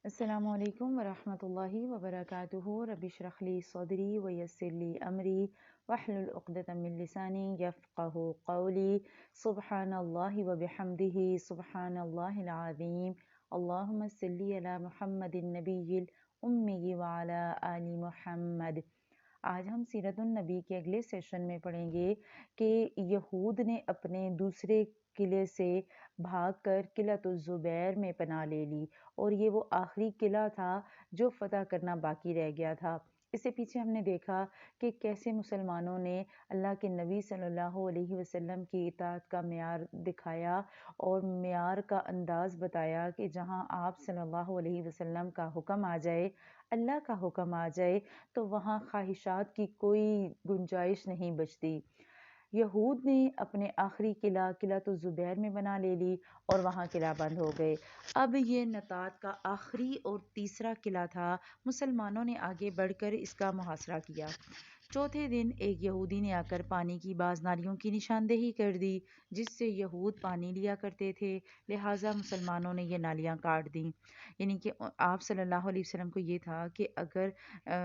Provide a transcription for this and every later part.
السلام علیکم ورحمۃ اللہ وبرکاتہ رب اشرح لی صدری ویسر لی امری واحلل عقدۃ من لسانی یفقہوا قولی سبحان اللہ وبحمدہ سبحان اللہ العظیم اللہم صلی علی محمد النبی الامی وعلی آل محمد۔ آج ہم سیرت النبی کے اگلے سیشن میں پڑھیں گے کہ یہود نے اپنے دوسرے قلعے سے بھاگ کر قلعۃ الزبیر میں پناہ لے لی، اور یہ وہ آخری قلعہ تھا جو فتح کرنا باقی رہ گیا تھا۔ اس سے پیچھے ہم نے دیکھا کہ کیسے مسلمانوں نے اللہ کے نبی صلی اللہ علیہ وسلم کی اطاعت کا معیار دکھایا اور معیار کا انداز بتایا کہ جہاں آپ صلی اللہ علیہ وسلم کا حکم آ جائے، اللہ کا حکم آ جائے، تو وہاں خواہشات کی کوئی گنجائش نہیں بچتی۔ یہود نے اپنے آخری قلعۃ الزبیر میں بنا لے لی اور وہاں قلعہ بند ہو گئے۔ اب یہ نطاط کا آخری اور تیسرا قلعہ تھا۔ مسلمانوں نے آگے بڑھ کر اس کا محاصرہ کیا۔ چوتھے دن ایک یہودی نے آ کر پانی کی بعض نالیوں کی نشاندہی کر دی جس سے یہود پانی لیا کرتے تھے، لہٰذا مسلمانوں نے یہ نالیاں کاٹ دیں۔ یعنی کہ آپ صلی اللہ علیہ وسلم کو یہ تھا کہ اگر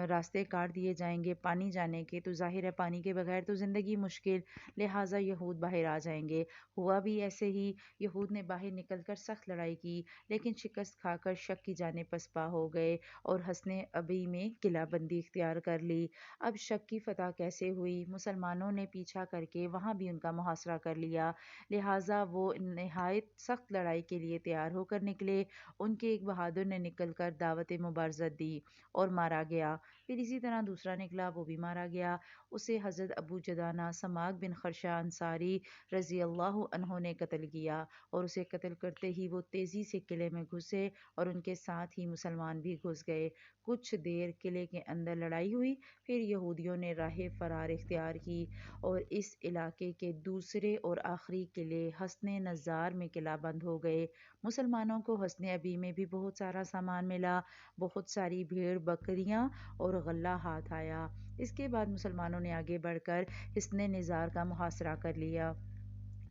راستے کاٹ دیے جائیں گے پانی جانے کے تو ظاہر ہے پانی کے بغیر تو زندگی مشکل، لہٰذا یہود باہر آ جائیں گے۔ ہوا بھی ایسے ہی، یہود نے باہر نکل کر سخت لڑائی کی، لیکن شکست کھا کر شک کی جانب پسپا ہو گئے اور حصن ابی میں قلعہ بندی اختیار کر لی۔ اب شک کی فتح کیسے ہوئی؟ مسلمانوں نے پیچھا کر کے وہاں بھی ان کا محاصرہ کر لیا، لہٰذا وہ نہایت سخت لڑائی کے لیے تیار ہو کر نکلے۔ ان کے ایک بہادر نے نکل کر دعوت مبارزت دی اور مارا گیا، پھر اسی طرح دوسرا نکلا، وہ بھی مارا گیا۔ اسے حضرت ابو جدانہ سماک بن خرشہ انصاری رضی اللہ عنہ نے قتل کیا، اور اسے قتل کرتے ہی وہ تیزی سے قلعے میں گھسے اور ان کے ساتھ ہی مسلمان بھی گھس گئے۔ کچھ دیر قلعے کے اندر لڑائی ہوئی، پھر یہودیوں نے راہ فرار اختیار کی اور اس علاقے کے دوسرے اور آخری قلعے حصن نزار میں قلعہ بند ہو گئے۔ مسلمانوں کو حصن ابی میں بھی بہت سارا سامان ملا، بہت ساری بھیڑ بکریاں اور غلہ ہاتھ آیا۔ اس کے بعد مسلمانوں نے آگے بڑھ کر حصن نزار کا محاصرہ کر لیا،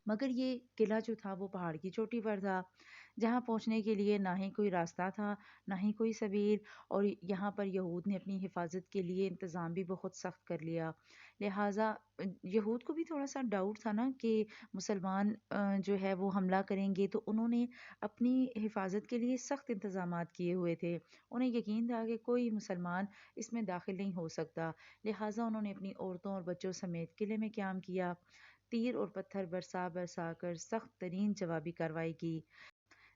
مگر یہ قلعہ جو تھا وہ پہاڑ کی چوٹی پر تھا، جہاں پہنچنے کے لیے نہ ہی کوئی راستہ تھا نہ ہی کوئی سبیل، اور یہاں پر یہود نے اپنی حفاظت کے لیے انتظام بھی بہت سخت کر لیا۔ لہٰذا یہود کو بھی تھوڑا سا ڈاؤٹ تھا نا کہ مسلمان جو ہے وہ حملہ کریں گے، تو انہوں نے اپنی حفاظت کے لیے سخت انتظامات کیے ہوئے تھے۔ انہیں یقین تھا کہ کوئی مسلمان اس میں داخل نہیں ہو سکتا، لہٰذا انہوں نے اپنی عورتوں اور بچوں سمیت قلعے میں قیام کیا، تیر اور پتھر برسا برسا کر سخت ترین جوابی کارروائی کی۔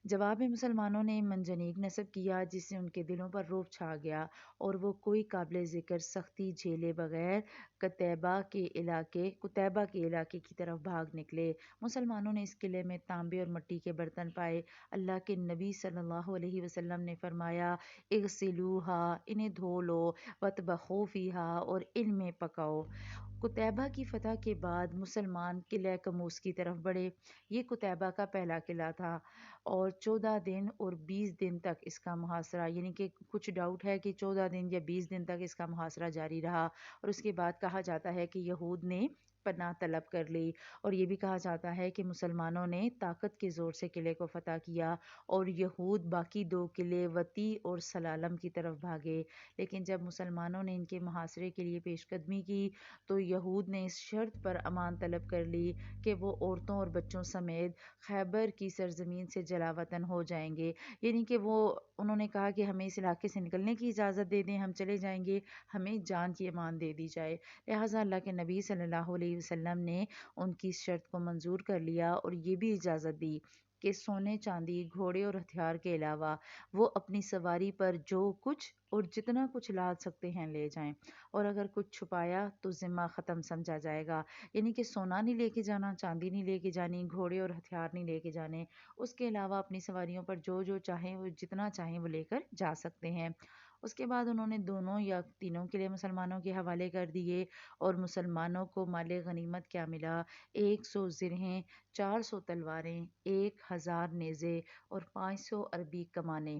جواب میں مسلمانوں نے منجنیق نصب کیا جس سے ان کے دلوں پر رعب چھا گیا، اور وہ کوئی قابل ذکر سختی جھیلے بغیر قتیبہ کے علاقے کی طرف بھاگ نکلے۔ مسلمانوں نے اس قلعے میں تانبے اور مٹی کے برتن پائے۔ اللہ کے نبی صلی اللہ علیہ وسلم نے فرمایا، اغسلوہا، انہیں دھو لو، وطبخوا فیہا، اور ان میں پکاؤ۔ قتیبہ کی فتح کے بعد مسلمان قلعہ کموس کی طرف بڑھے۔ یہ قتیبہ کا پہلا قلعہ تھا، اور 14 دن اور 20 دن تک اس کا محاصرہ، یعنی کہ کچھ ڈاؤٹ ہے کہ 14 دن یا 20 دن تک اس کا محاصرہ جاری رہا، اور اس کے بعد کہا جاتا ہے کہ یہود نے پناہ طلب کر لی، اور یہ بھی کہا جاتا ہے کہ مسلمانوں نے طاقت کے زور سے قلعے کو فتح کیا اور یہود باقی دو قلعے وطی اور سلالم کی طرف بھاگے۔ لیکن جب مسلمانوں نے ان کے محاصرے کے لیے پیش قدمی کی تو یہود نے اس شرط پر امان طلب کر لی کہ وہ عورتوں اور بچوں سمیت خیبر کی سرزمین سے جلا وطن ہو جائیں گے، یعنی کہ انہوں نے کہا کہ ہمیں اس علاقے سے نکلنے کی اجازت دے دیں، ہم چلے جائیں گے، ہمیں جان کی امان دے دی جائے۔ لہٰذا اللہ کے نبی صلی اللہ علیہ وسلم نے ان کی اس شرط کو منظور کر لیا اور یہ بھی اجازت دی کہ سونے چاندی گھوڑے اور ہتھیار کے علاوہ وہ اپنی سواری پر جو کچھ اور جتنا کچھ لاد سکتے ہیں لے جائیں، اور اگر کچھ چھپایا تو ذمہ ختم سمجھا جائے گا، یعنی کہ سونا نہیں لے کے جانا، چاندی نہیں لے کے جانی، گھوڑے اور ہتھیار نہیں لے کے جانے، اس کے علاوہ اپنی سواریوں پر جو چاہیں وہ جتنا چاہیں وہ لے کر جا سکتے ہیں۔ اس کے بعد انہوں نے دونوں یا تینوں قلعے مسلمانوں کے حوالے کر دیے، اور مسلمانوں کو مال غنیمت کیا ملا؟ 100 زرہیں، 400 تلواریں، 1000 نیزے اور 500 عربی کمانیں۔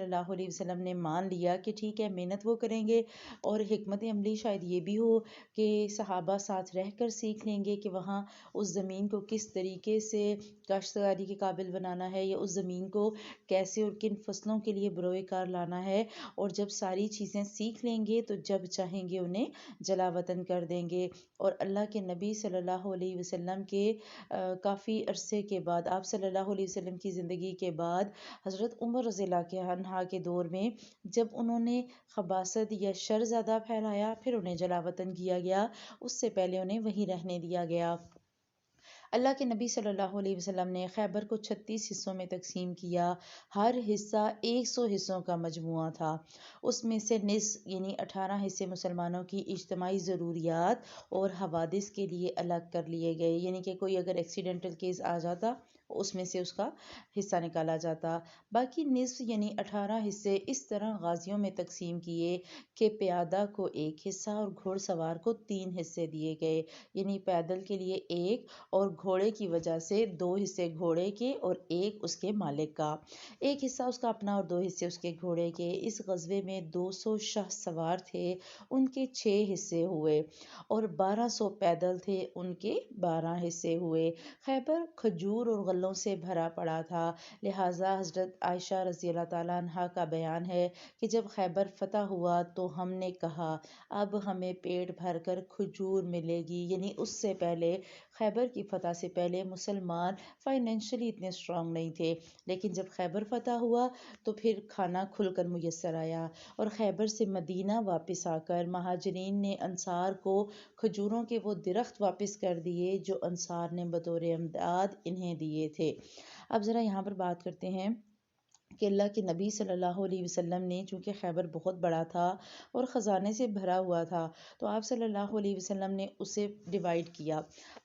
صلی اللہ علیہ وسلم نے مان لیا کہ ٹھیک ہے محنت وہ کریں گے، اور حکمت عملی شاید یہ بھی ہو کہ صحابہ ساتھ رہ کر سیکھ لیں گے کہ وہاں اس زمین کو کس طریقے سے کاشتکاری کے قابل بنانا ہے، یا اس زمین کو کیسے اور کن فصلوں کے لیے بروئے کار لانا ہے، اور جب ساری چیزیں سیکھ لیں گے تو جب چاہیں گے انہیں جلا وطن کر دیں گے۔ اور اللہ کے نبی صلی اللہ علیہ وسلم کے کافی عرصے کے بعد، آپ صلی اللہ علیہ وسلم کی زندگی کے بعد، حضرت عمر رضی اللہ عنہ کے دور میں جب انہوں نے خباثت یا شر زیادہ پھیلایا، پھر انہیں جلا وطن کیا گیا، اس سے پہلے انہیں وہیں رہنے دیا گیا۔ اللہ کے نبی صلی اللہ علیہ وسلم نے خیبر کو 36 حصوں میں تقسیم کیا، ہر حصہ 100 حصوں کا مجموعہ تھا، اس میں سے نصف یعنی 18 حصے مسلمانوں کی اجتماعی ضروریات اور حوادث کے لیے الگ کر لیے گئے، یعنی کہ کوئی اگر ایکسیڈنٹل کیس آ جاتا اس میں سے اس کا حصہ نکالا جاتا، باقی نصف یعنی 18 حصے اس طرح غازیوں میں تقسیم کیے کہ پیادہ کو 1 حصہ اور گھوڑ سوار کو 3 حصے دیے گئے، یعنی پیدل کے لیے 1 اور گھوڑے کی وجہ سے 2 حصے گھوڑے کے اور 1 اس کے مالک کا، 1 حصہ اس کا اپنا اور 2 حصے اس کے گھوڑے کے۔ اس غزوے میں 200 شاہ سوار تھے، ان کے 6 حصے ہوئے، اور 1200 پیدل تھے، ان کے 12 حصے ہوئے۔ خیبر کھجور اور غلوں سے بھرا پڑا تھا، لہٰذا حضرت عائشہ رضی اللہ تعالیٰ عنہا کا بیان ہے کہ جب خیبر فتح ہوا تو ہم نے کہا اب ہمیں پیٹ بھر کر کھجور ملے گی، یعنی اس سے پہلے خیبر کی فتح سے پہلے مسلمان فائنینشلی اتنے اسٹرانگ نہیں تھے، لیکن جب خیبر فتح ہوا تو پھر کھانا کھل کر میسر آیا، اور خیبر سے مدینہ واپس آ کر مہاجرین نے انصار کو کھجوروں کے وہ درخت واپس کر دیے جو انصار نے بطور امداد انہیں دیے تھے۔ اب ذرا یہاں پر بات کرتے ہیں کہ اللہ کے نبی صلی اللہ علیہ وسلم نے، چونکہ خیبر بہت بڑا تھا اور خزانے سے بھرا ہوا تھا، تو آپ صلی اللہ علیہ وسلم نے اسے ڈیوائیڈ کیا،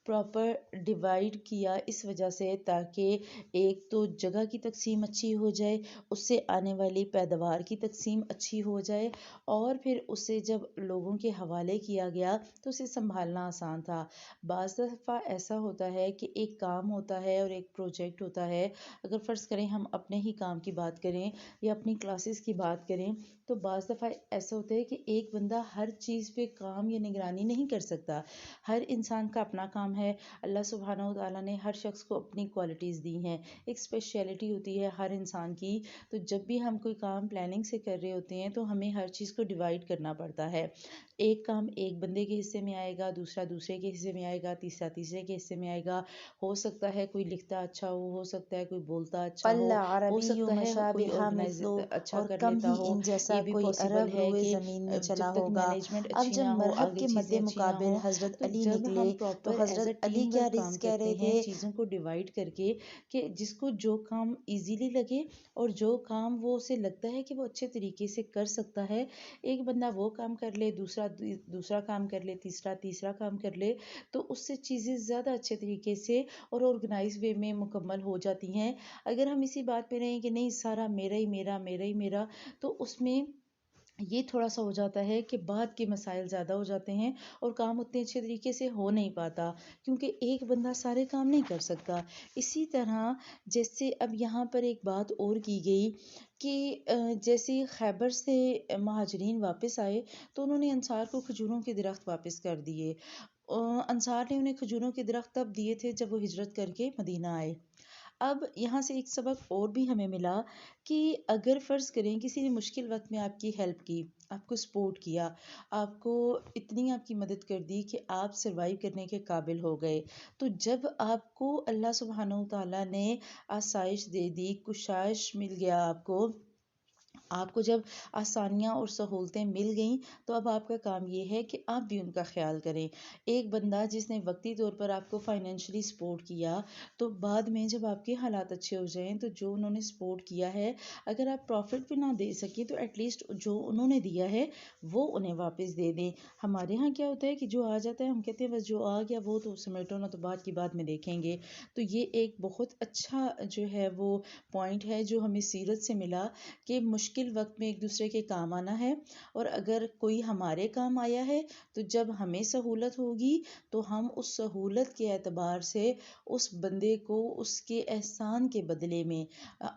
پراپر ڈیوائیڈ کیا اس وجہ سے تاکہ ایک تو جگہ کی تقسیم اچھی ہو جائے، اس سے آنے والی پیداوار کی تقسیم اچھی ہو جائے، اور پھر اسے جب لوگوں کے حوالے کیا گیا تو اسے سنبھالنا آسان تھا۔ بعض دفعہ ایسا ہوتا ہے کہ ایک کام ہوتا ہے اور ایک پروجیکٹ ہوتا ہے، اگر فرض کریں ہم اپنے ہی کام کی بات کریں یا اپنی کلاسز کی بات کریں، تو بعض دفعہ ایسا ہوتا ہے کہ ایک بندہ ہر چیز پہ کام یا نگرانی نہیں کر سکتا، ہر انسان کا اپنا کام ہے، اللہ سبحانہ و تعالیٰ نے ہر شخص کو اپنی کوالٹیز دی ہیں، ایک اسپیشلٹی ہوتی ہے ہر انسان کی، تو جب بھی ہم کوئی کام پلاننگ سے کر رہے ہوتے ہیں تو ہمیں ہر چیز کو ڈیوائیڈ کرنا پڑتا ہے، ایک کام ایک بندے کے حصے میں آئے گا، دوسرا دوسرے کے حصے میں آئے گا، تیسرا تیسرے کے حصے میں آئے گا، ہو سکتا ہے کوئی لکھتا اچھا ہو سکتا ہے کوئی بولتا اچھا قل ہو عربی سکتا ہے کوئی مشابہہ آرگنائز مثلو، اچھا اور کر کم لیتا ہی ہو، ان جیسا یہ بھی کوئی پاسبل عرب ہے روئے کہ زمین میں جب چلا تک ہوگا۔ مینجمنٹ اب اچھی جب نہ ہو، مرحب آگے کے مد چیزیں اچھی نہ مقابل ہوں، حضرت تو علی جب نکلے ہم تو پراپر ایز اے حضرت علی ٹیم کیا ورک کام عرض کہہ کرتے رہے ہیں، تھے؟ چیزوں کو ڈیوائیڈ کر کے کہ جس کو جو کام ایزیلی لگے اور جو کام وہ اسے لگتا ہے کہ وہ اچھے طریقے سے کر سکتا ہے، ایک بندہ وہ کام کر لے، دوسرا کام کر لے، تیسرا کام کر لے، تو اس سے چیزیں زیادہ اچھے طریقے سے اور آرگنائز وے میں مکمل ہو جاتی ہیں۔ اگر ہم اسی بات پہ رہیں کہ نہیں سارا میرا ہی میرا، تو اس میں یہ تھوڑا سا ہو جاتا ہے کہ بعد کے مسائل زیادہ ہو جاتے ہیں اور کام اتنے اچھے طریقے سے ہو نہیں پاتا، کیونکہ ایک بندہ سارے کام نہیں کر سکتا۔ اسی طرح جیسے اب یہاں پر ایک بات اور کی گئی کہ جیسے خیبر سے مہاجرین واپس آئے تو انہوں نے انصار کو کھجوروں کے درخت واپس کر دیے، انصار نے انہیں کھجوروں کے درخت تب دیے تھے جب وہ ہجرت کر کے مدینہ آئے۔ اب یہاں سے ایک سبق اور بھی ہمیں ملا کہ اگر فرض کریں کسی نے مشکل وقت میں آپ کی ہیلپ کی، آپ کو سپورٹ کیا، آپ کو اتنی آپ کی مدد کر دی کہ آپ سروائیو کرنے کے قابل ہو گئے، تو جب آپ کو اللہ سبحانہ و تعالیٰ نے آسائش دے دی، کشائش مل گیا، آپ کو جب آسانیاں اور سہولتیں مل گئیں، تو اب آپ کا کام یہ ہے کہ آپ بھی ان کا خیال کریں۔ ایک بندہ جس نے وقتی طور پر آپ کو فائنینشلی سپورٹ کیا، تو بعد میں جب آپ کے حالات اچھے ہو جائیں تو جو انہوں نے سپورٹ کیا ہے، اگر آپ پروفٹ بھی نہ دے سکیں تو ایٹ لیسٹ جو انہوں نے دیا ہے وہ انہیں واپس دے دیں۔ ہمارے ہاں کیا ہوتا ہے کہ جو آ جاتا ہے ہم کہتے ہیں بس جو آ گیا وہ تو سمیٹو نا، تو بعد کی بات میں دیکھیں گے۔ تو یہ ایک بہت اچھا جو ہے وہ پوائنٹ ہے جو ہمیں سیرت سے ملا کہ مشکل مشکل وقت میں ایک دوسرے کے کام آنا ہے، اور اگر کوئی ہمارے کام آیا ہے تو جب ہمیں سہولت ہوگی تو ہم اس سہولت کے اعتبار سے اس بندے کو اس کے احسان کے بدلے میں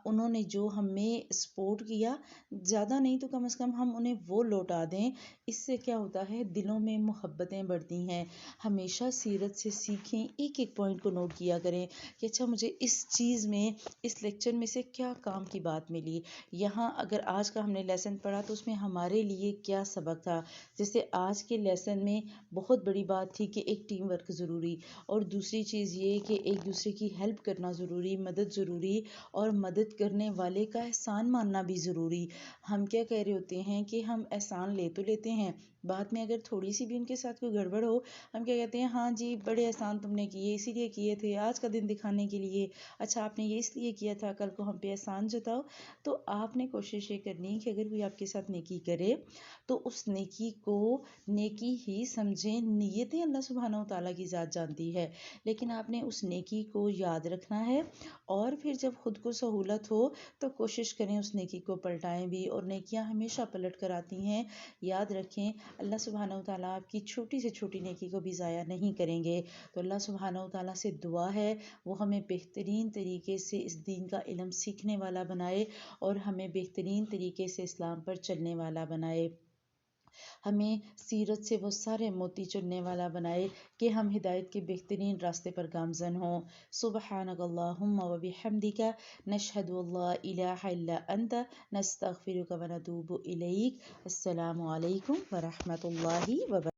انہوں نے جو ہمیں سپورٹ کیا، زیادہ نہیں تو کم از کم ہم انہیں وہ لوٹا دیں۔ اس سے کیا ہوتا ہے، دلوں میں محبتیں بڑھتی ہیں۔ ہمیشہ سیرت سے سیکھیں، ایک ایک پوائنٹ کو نوٹ کیا کریں کہ اچھا مجھے اس چیز میں، اس لیکچر میں سے کیا کام کی بات ملی، یہاں اگر آج کا ہم نے لیسن پڑھا تو اس میں ہمارے لیے کیا سبق تھا۔ جیسے آج کے لیسن میں بہت بڑی بات تھی کہ ایک ٹیم ورک ضروری، اور دوسری چیز یہ کہ ایک دوسرے کی ہیلپ کرنا ضروری، مدد ضروری، اور مدد کرنے والے کا احسان ماننا بھی ضروری۔ ہم کیا کہہ رہے ہوتے ہیں کہ ہم احسان لے تو لیتے ہیں، بعد میں اگر تھوڑی سی بھی ان کے ساتھ کوئی گڑبڑ ہو، ہم کیا کہتے ہیں، ہاں جی بڑے احسان تم نے کیے، اسی لیے کیے تھے، آج کا دن دکھانے کے لیے، اچھا آپ نے یہ اس لیے کیا تھا، کل کو ہم پہ احسان جتاؤ۔ تو آپ نے کوشش یہ کرنی کہ اگر کوئی آپ کے ساتھ نیکی کرے تو اس نیکی کو نیکی ہی سمجھیں۔ نیتیں اللہ سبحانہ و تعالیٰ کی ذات جانتی ہے، لیکن آپ نے اس نیکی کو یاد رکھنا ہے، اور پھر جب خود کو سہولت ہو تو کوشش کریں اس نیکی کو پلٹائیں بھی، اور نیکیاں ہمیشہ پلٹ کر آتی ہیں۔ یاد رکھیں اللہ سبحانہ و تعالیٰ آپ کی چھوٹی سے چھوٹی نیکی کو بھی ضائع نہیں کریں گے۔ تو اللہ سبحانہ و تعالیٰ سے دعا ہے وہ ہمیں بہترین طریقے سے اس دین کا علم سیکھنے والا بنائے، اور ہمیں بہترین طریقے سے اسلام پر چلنے والا بنائے، ہمیں سیرت سے وہ سارے موتی چننے والا بنائے کہ ہم ہدایت کے بہترین راستے پر گامزن ہوں۔ سبحانک اللہم و بحمدک، نشہد ان لا الہ الا انت، نستغفرک و نتوب الیک۔ السلام علیکم ورحمۃ اللہ وبرکاتہ۔